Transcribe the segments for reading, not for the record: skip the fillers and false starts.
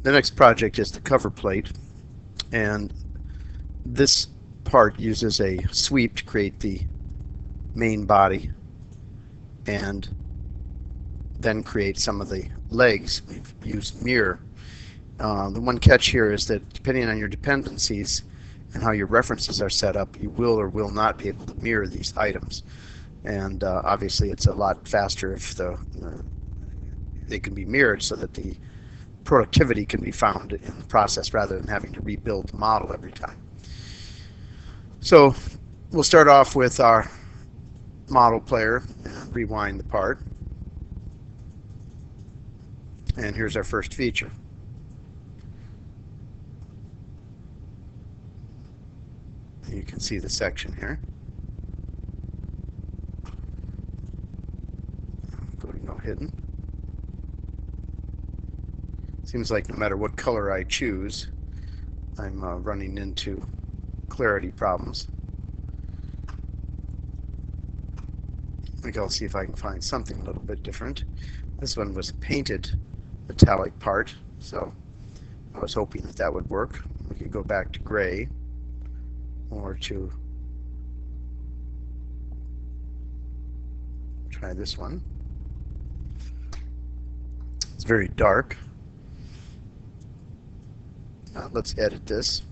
The next project is the cover plate, and this part uses a sweep to create the main body and then create some of the legs. We've used mirror. The one catch here is that depending on your dependencies and how your references are set up, you will or will not be able to mirror these items. And obviously it's a lot faster if they can be mirrored so that the productivity can be found in the process rather than having to rebuild the model every time. So we'll start off with our model player, rewind the part, and here's our first feature. You can see the section here. Go to no hidden. Seems like no matter what color I choose, I'm running into clarity problems. I think I'll see if I can find something a little bit different. This one was painted metallic part, so I was hoping that that would work. We could go back to gray or to try this one. It's very dark. Let's edit this.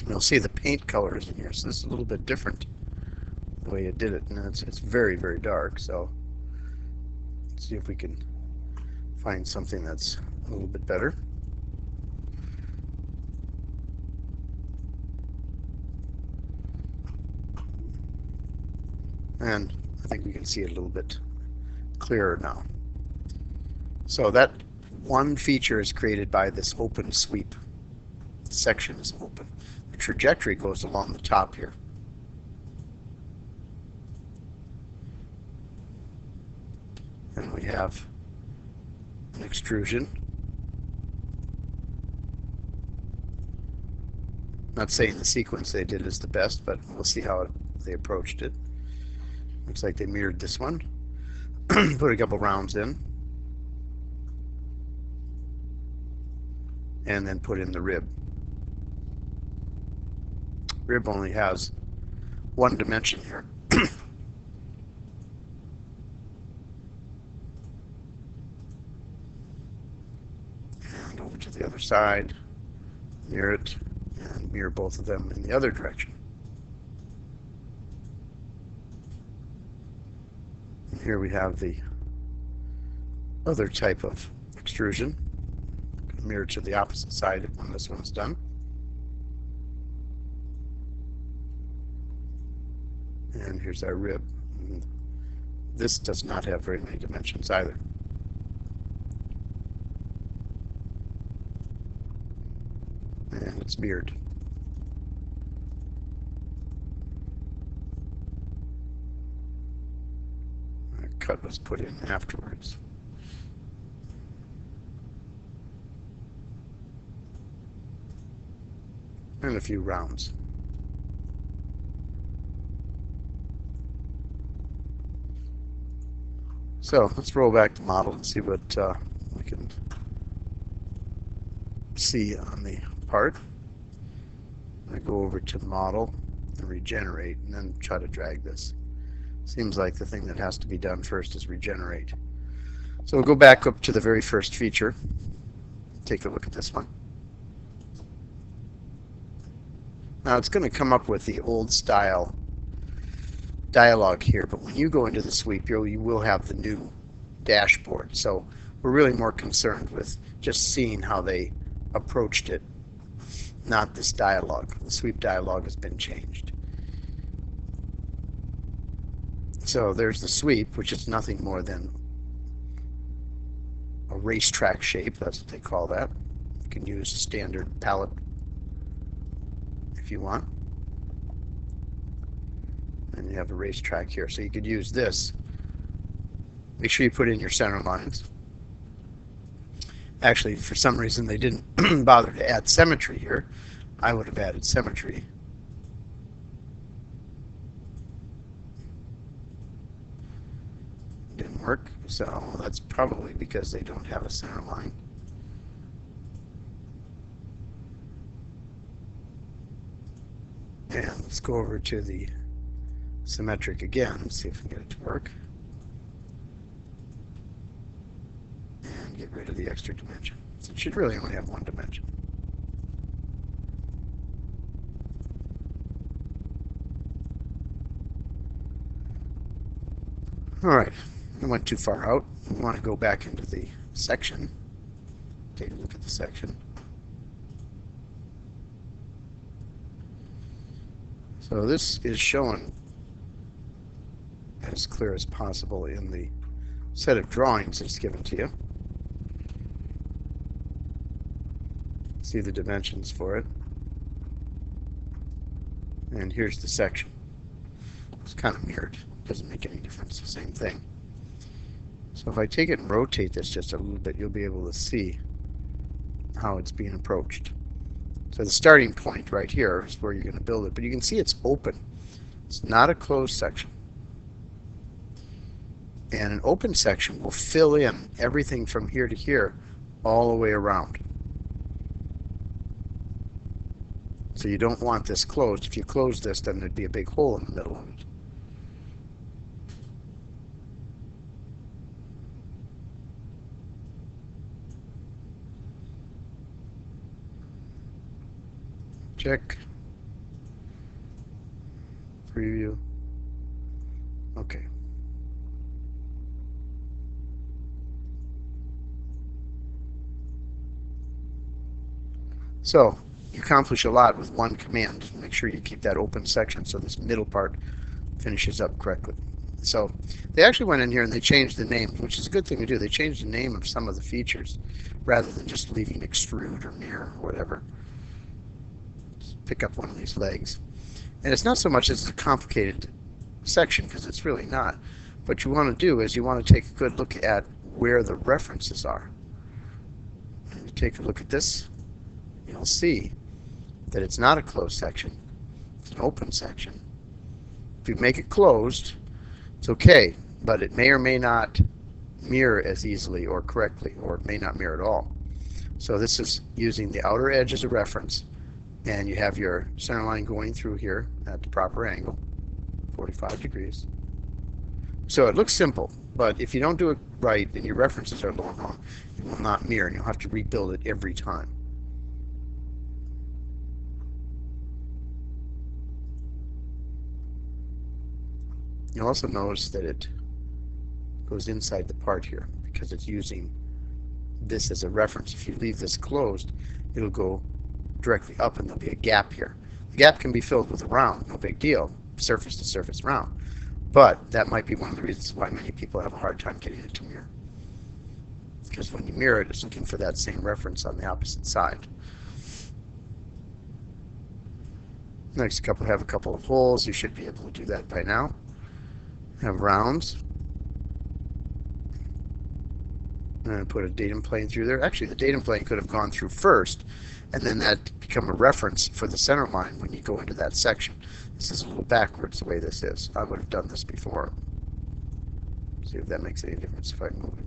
You'll see the paint colors in here, so this is a little bit different the way it did it, and it's very, very dark. So let's see if we can find something that's a little bit better. And I think we can see it a little bit clearer now. So that one feature is created by this open sweep. The section is open. The trajectory goes along the top here. And we have an extrusion. Not saying the sequence they did is the best, but we'll see how they approached it. Looks like they mirrored this one. Put a couple rounds in. And then put in the rib. Rib only has one dimension here. And over to the other side, mirror it, and mirror both of them in the other direction. And here we have the other type of extrusion. Mirror to the opposite side when this one's done. And here's our rib. And this does not have very many dimensions either. And it's mirrored. A cut was put in afterwards. And a few rounds. So let's roll back the model and see what we can see on the part. I go over to model and regenerate, and then try to drag this. Seems like the thing that has to be done first is regenerate. So we'll go back up to the very first feature. Take a look at this one. Now it's going to come up with the old style dialogue here, but when you go into the sweep, you will have the new dashboard. So we're really more concerned with just seeing how they approached it, not this dialogue. The sweep dialogue has been changed. So there's the sweep, which is nothing more than a racetrack shape. That's what they call that. You can use a standard palette if you want. And you have a racetrack here. So you could use this. Make sure you put in your center lines. Actually, for some reason they didn't bother to add symmetry here. I would have added symmetry. Didn't work, so that's probably because they don't have a center line. And let's go over to the symmetric again, see if we can get it to work. And get rid of the extra dimension. So it should really only have one dimension. Alright, I went too far out. We want to go back into the section. Take a look at the section. So this is shown as clear as possible in the set of drawings that's given to you. See the dimensions for it. And here's the section. It's kind of mirrored. Doesn't make any difference. The same thing. So if I take it and rotate this just a little bit, you'll be able to see how it's being approached. So the starting point right here is where you're going to build it, but you can see it's open. It's not a closed section. And an open section will fill in everything from here to here all the way around. So you don't want this closed. If you close this, then there'd be a big hole in the middle of it. Check. Preview. Okay. So you accomplish a lot with one command. Make sure you keep that open section so this middle part finishes up correctly. So they actually went in here and they changed the name, which is a good thing to do. They changed the name of some of the features rather than just leaving extrude or mirror or whatever. Pick up one of these legs. And it's not so much as a complicated section, because it's really not. What you want to do is you want to take a good look at where the references are. And you take a look at this, you'll see that it's not a closed section. It's an open section. If you make it closed, it's okay, but it may or may not mirror as easily or correctly, or it may not mirror at all. So this is using the outer edge as a reference. And you have your center line going through here at the proper angle, 45 degrees. So it looks simple, but if you don't do it right and your references are wrong, it will not mirror, and you'll have to rebuild it every time. You'll also notice that it goes inside the part here because it's using this as a reference. If you leave this closed, it'll go directly up and there'll be a gap here. The gap can be filled with a round, no big deal, surface to surface round. But that might be one of the reasons why many people have a hard time getting it to mirror. Because when you mirror it, it's looking for that same reference on the opposite side. Next have a couple of holes. You should be able to do that by now. Have rounds. And put a datum plane through there. Actually, the datum plane could have gone through first, and then that become a reference for the center line when you go into that section. This is a little backwards the way this is. I would have done this before. See if that makes any difference if I move it.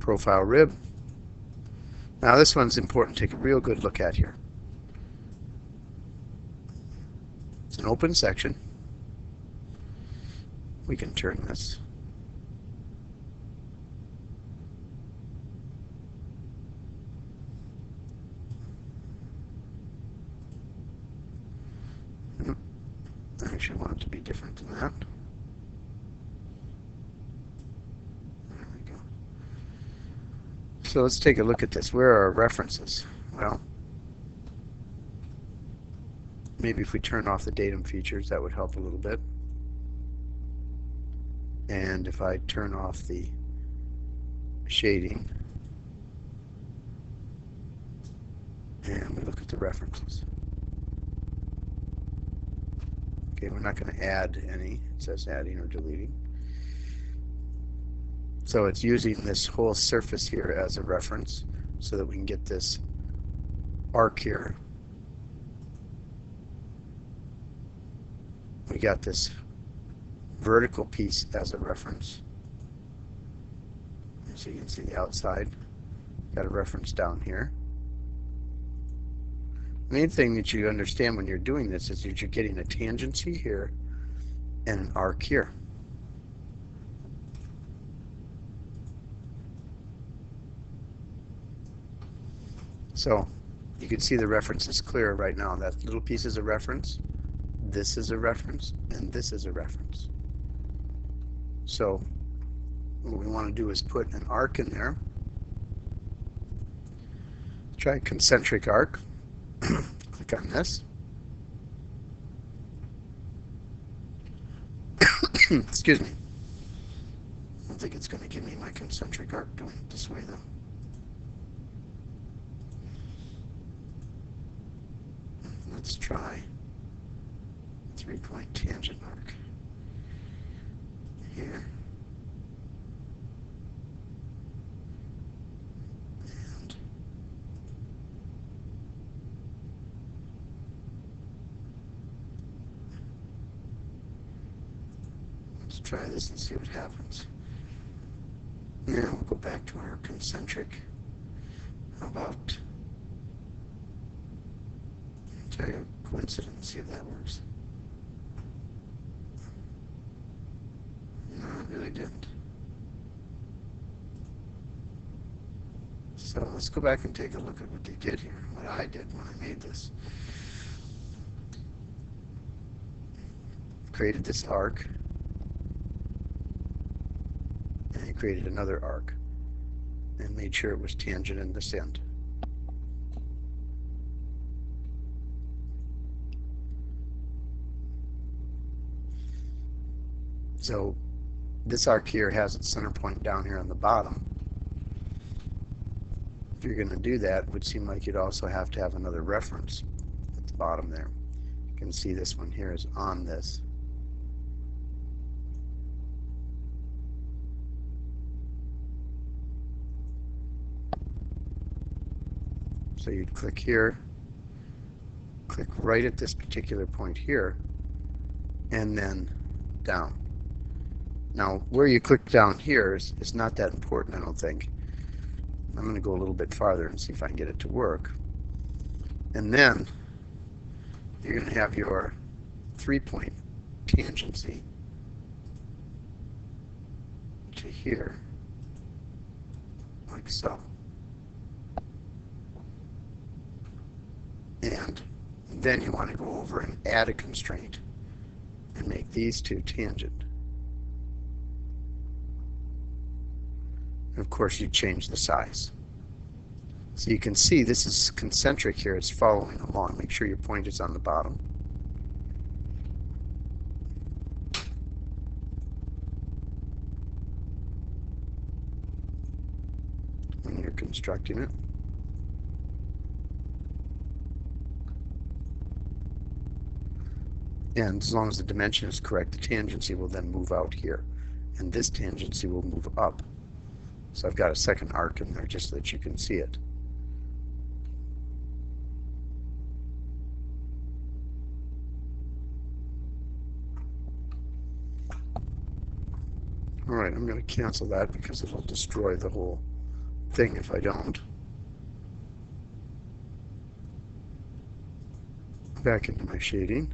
Profile rib. Now this one's important. Take a real good look at here. It's an open section. We can turn this. I actually want it to be different than that. There we go. So let's take a look at this. Where are our references? Well, maybe if we turn off the datum features, that would help a little bit. And if I turn off the shading, and we look at the references. Okay, we're not going to add any. It says adding or deleting. So it's using this whole surface here as a reference so that we can get this arc here. We got this vertical piece as a reference. So you can see the outside. Got a reference down here. The main thing that you understand when you're doing this is that you're getting a tangency here and an arc here. So you can see the reference is clear right now. That little piece is a reference, this is a reference, and this is a reference. So what we want to do is put an arc in there. Try concentric arc. Click on this. Excuse me. I don't think it's going to give me my concentric arc doing it this way though. Let's try 3-point tangent arc here. And let's try this and see what happens. Now we'll go back to our concentric. How about try a coincidence, see if that works. No, it really didn't. So let's go back and take a look at what they did here, what I did when I made this. Created this arc, and I created another arc, and made sure it was tangent in this end. So this arc here has its center point down here on the bottom. If you're going to do that, it would seem like you'd also have to have another reference at the bottom there. You can see this one here is on this. So you'd click here, click right at this particular point here, and then down. Now, where you click down here is not that important, I don't think. I'm going to go a little bit farther and see if I can get it to work. And then you're going to have your 3-point tangency to here, like so. And then you want to go over and add a constraint and make these two tangent. And of course you change the size. So you can see this is concentric here, it's following along. Make sure your point is on the bottom. When you're constructing it. And as long as the dimension is correct, the tangency will then move out here. And this tangency will move up. So I've got a second arc in there just so that you can see it. Alright, I'm going to cancel that because it'll destroy the whole thing if I don't. Back into my shading.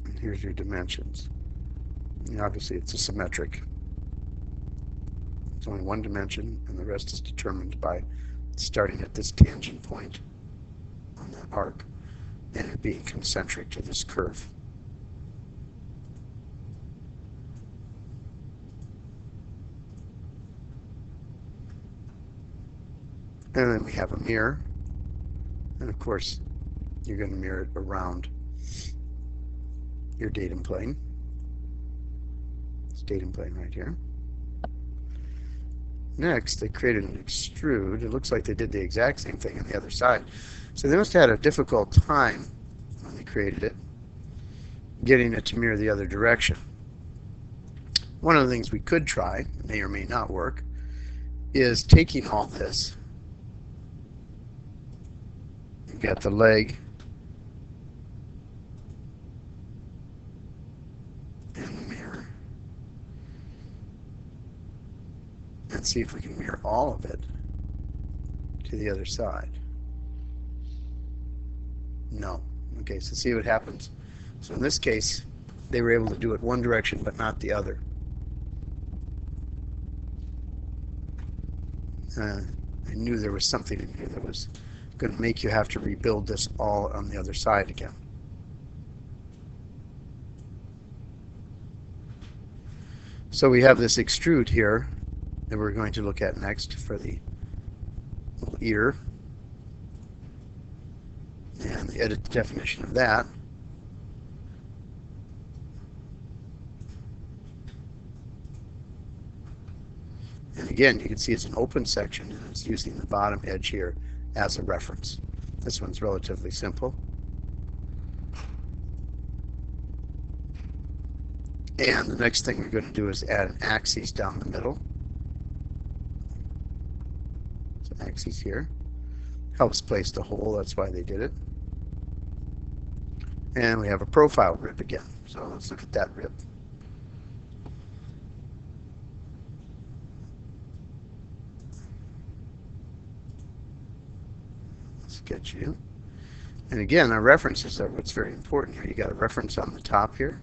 And here's your dimensions. And obviously it's a symmetric. It's only one dimension and the rest is determined by starting at this tangent point on that arc and it being concentric to this curve. And then we have a mirror, and of course you're going to mirror it around your datum plane. It's datum plane right here. Next, they created an extrude. It looks like they did the exact same thing on the other side. So they must have had a difficult time when they created it, getting it to mirror the other direction. One of the things we could try, may or may not work, is taking all this. You've got the leg and the mirror. And see if we can mirror all of it. to the other side? No. Okay, so see what happens. So in this case, they were able to do it one direction but not the other. I knew there was something in here that was going to make you have to rebuild this all on the other side again. So we have this extrude here that we're going to look at next for the little ear. And edit the definition of that. And again, you can see it's an open section, and it's using the bottom edge here as a reference. This one's relatively simple. And the next thing we're going to do is add an axis down the middle. So axis here. Helps place the hole, that's why they did it. And we have a profile rib again. So let's look at that rib. Sketch you. And again, our references are what's very important here. You got a reference on the top here,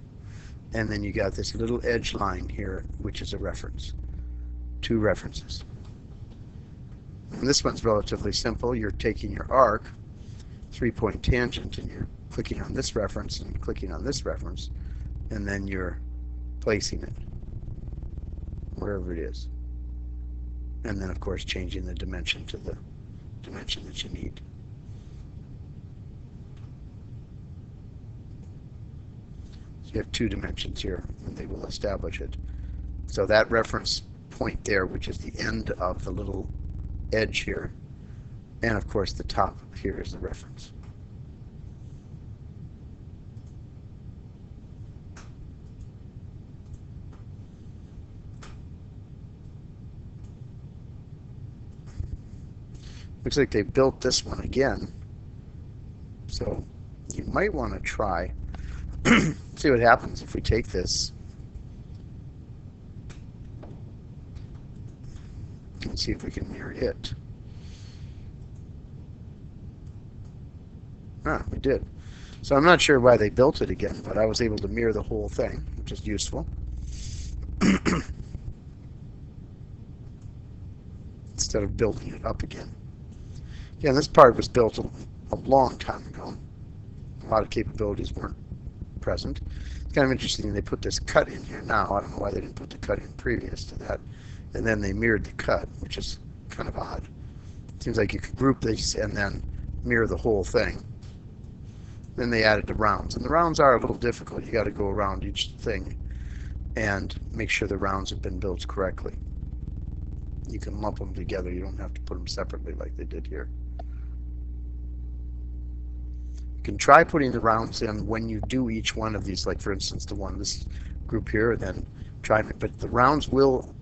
and then you got this little edge line here, which is a reference. Two references. And this one's relatively simple. You're taking your arc, 3-point tangent, and you're clicking on this reference and clicking on this reference, and then you're placing it wherever it is. And then, of course, changing the dimension to the dimension that you need. So you have two dimensions here, and they will establish it. So that reference point there, which is the end of the little edge here, and of course the top here is the reference. Looks like they built this one again, so you might want to try see what happens if we take this and see if we can mirror it. Ah, we did. So I'm not sure why they built it again, but I was able to mirror the whole thing, which is useful. Instead of building it up again. Yeah, this part was built a long time ago. A lot of capabilities weren't present. It's kind of interesting they put this cut in here now. I don't know why they didn't put the cut in previous to that. And then they mirrored the cut, which is kind of odd. It seems like you could group these and then mirror the whole thing. Then they added the rounds. And the rounds are a little difficult. You got to go around each thing and make sure the rounds have been built correctly. You can lump them together. You don't have to put them separately like they did here. You can try putting the rounds in when you do each one of these, like for instance the one this group here, and then try, but the rounds will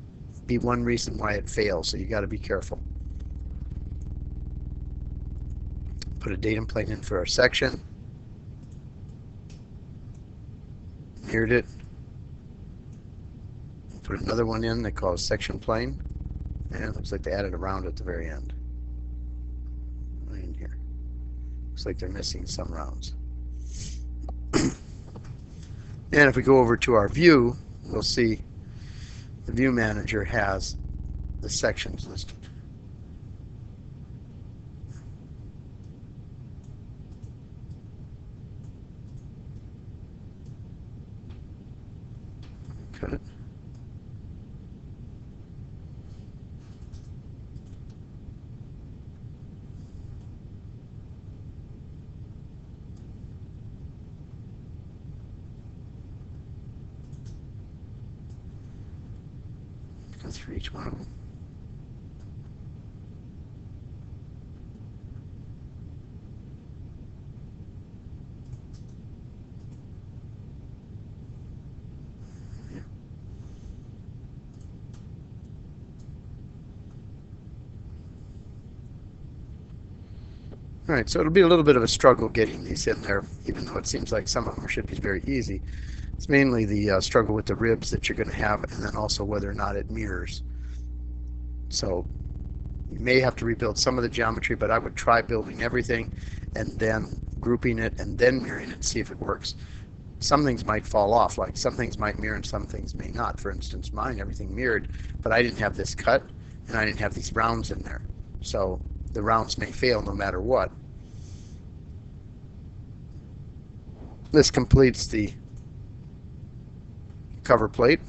be one reason why it fails, so you got to be careful. Put a datum plane in for our section. Mirrored it. Put another one in they call a section plane, and it looks like they added a round at the very end. Right in here. Looks like they're missing some rounds. And if we go over to our view, we'll see the view manager has the sections listed. Cut it. Go through each one of them. All right, so it'll be a little bit of a struggle getting these in there, even though it seems like some of them should be very easy. It's mainly the struggle with the ribs that you're going to have, and then also whether or not it mirrors. So You may have to rebuild some of the geometry, but I would try building everything and then grouping it and then mirroring it and see if it works. Some things might fall off, like some things might mirror and some things may not. For instance, mine, everything mirrored, but I didn't have this cut and I didn't have these rounds in there. So the rounds may fail no matter what. This completes the cover plate.